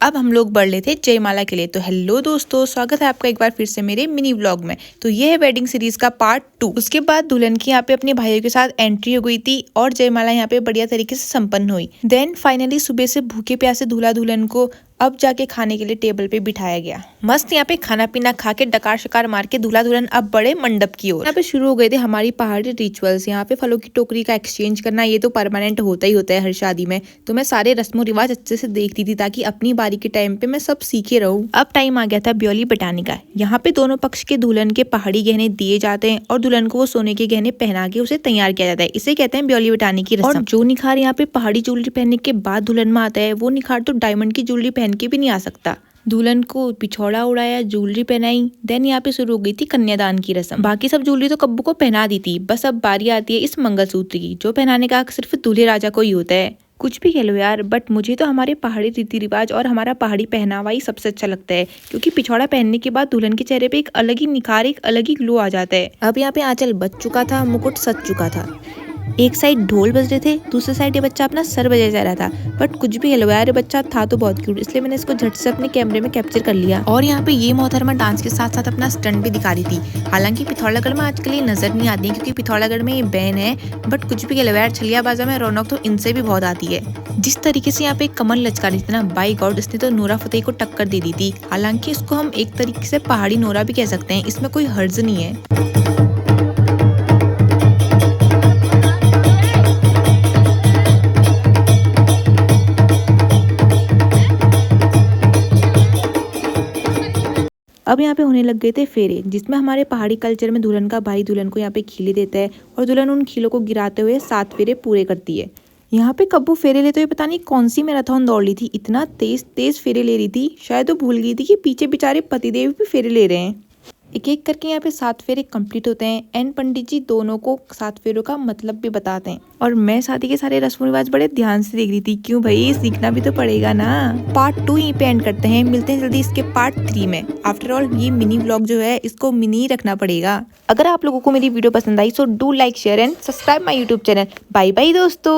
अब हम लोग बढ़ रहे थे जयमाला के लिए। तो हेलो दोस्तों, स्वागत है आपका एक बार फिर से मेरे मिनी व्लॉग में। तो ये है वेडिंग सीरीज का पार्ट 2। उसके बाद दुल्हन की यहाँ पे अपने भाइयों के साथ एंट्री हो गई थी और जयमाला यहाँ पे बढ़िया तरीके से संपन्न हुई। देन फाइनली सुबह से भूखे प्यासे दूल्हा दुल्हन को अब जाके खाने के लिए टेबल पे बिठाया गया। मस्त यहाँ पे खाना पीना खा के डकार शकार मार के दूल्हा दुल्हन अब बड़े मंडप की ओर। यहाँ पे शुरू हो गए थे हमारी पहाड़ी रिचुअल्स। यहाँ पे फलों की टोकरी का एक्सचेंज करना, ये तो परमानेंट होता ही होता है हर शादी में। तो मैं सारे रस्मों रिवाज अच्छे से देखती थी ताकि अपनी बारी के टाइम पे मैं सब सीखे रहूं। अब टाइम आ गया था ब्योली बटाने का। यहाँ पे दोनों पक्ष के दुल्हन के पहाड़ी गहने दिए जाते हैं और दुल्हन को वो सोने के गहने पहना के उसे तैयार किया जाता है। इसे कहते हैं ब्योली बटाने की रस्म। और जो निखार यहाँ पे पहाड़ी ज्वेलरी पहनने के बाद दुल्हन में आता है, वो निखार तो डायमंड की ज्वेलरी पहन के भी नहीं आ सकता। दुल्हन को पिछौड़ा उड़ाया, ज्वेलरी पहनाई। देन यहाँ पे शुरू हो गई थी कन्यादान की रस्म। बाकी सब ज्वेलरी तो कब्बू को पहना दी थी, बस अब बारी आती है इस मंगलसूत्र की, जो पहनाने का हक सिर्फ दूल्हे राजा को ही होता है। कुछ भी कह लो यार, बट मुझे तो हमारे पहाड़ी रीति रिवाज और हमारा पहाड़ी पहनावा ही सबसे अच्छा लगता है, क्योंकि पिछौड़ा पहनने के बाद दुल्हन के चेहरे पे एक अलग ही निखार, एक अलग ही ग्लो आ जाता है। अब यहाँ पे आंचल बच चुका था, मुकुट सज चुका था। एक साइड ढोल बज रहे थे, दूसरी साइड ये बच्चा अपना सर बजाया जा रहा था। बट कुछ भी हेलो यार, ये बच्चा था तो बहुत क्यूट, इसलिए मैंने इसको झट से अपने कैमरे में कैप्चर कर लिया। और यहाँ पे ये मोहतरमा डांस के साथ साथ अपना स्टंट भी दिखा रही थी। हालांकि पिथौरागढ़ में आजकल ये नजर नहीं आती है, क्योंकि पिथौरागढ़ में ये बैन है। बट कुछ भी हेलो यार, छलिया बाजा में रौनक तो इनसे भी बहुत आती है। जिस तरीके से यहाँ पे कमर लचका रही थी ना, बाय गॉड, इसने तो नूरा फतेही को टक्कर दे दी थी। हालांकि इसको हम एक तरीके से पहाड़ी नूरा भी कह सकते हैं, इसमें कोई हर्ज नहीं है। अब यहाँ पे होने लग गए थे फेरे, जिसमें हमारे पहाड़ी कल्चर में दुल्हन का भाई दुल्हन को यहाँ पे खीले देता है और दुल्हन उन खीलों को गिराते हुए 7 फेरे पूरे करती है। यहाँ पे कब्बू फेरे लेते हुए पता नहीं कौन सी मैराथन दौड़ ली थी, इतना तेज तेज फेरे ले रही थी, शायद वो भूल गई थी कि पीछे बेचारे पतिदेव भी फेरे ले रहे हैं। एक एक करके यहाँ पे 7 फेरे कंप्लीट होते हैं एंड पंडित जी दोनों को 7 फेरों का मतलब भी बताते हैं। और मैं शादी के सारे रस्म रिवाज बड़े ध्यान से देख रही थी, क्यों भाई, सीखना भी तो पड़ेगा ना। पार्ट 2 यहीं पे एंड करते हैं, मिलते हैं जल्दी इसके पार्ट 3 में। आफ्टर ऑल ये मिनी व्लॉग जो है, इसको मिनी रखना पड़ेगा। अगर आप लोगों को मेरी वीडियो पसंद आई so do like share and subscribe my YouTube channel. Bye bye दोस्तों।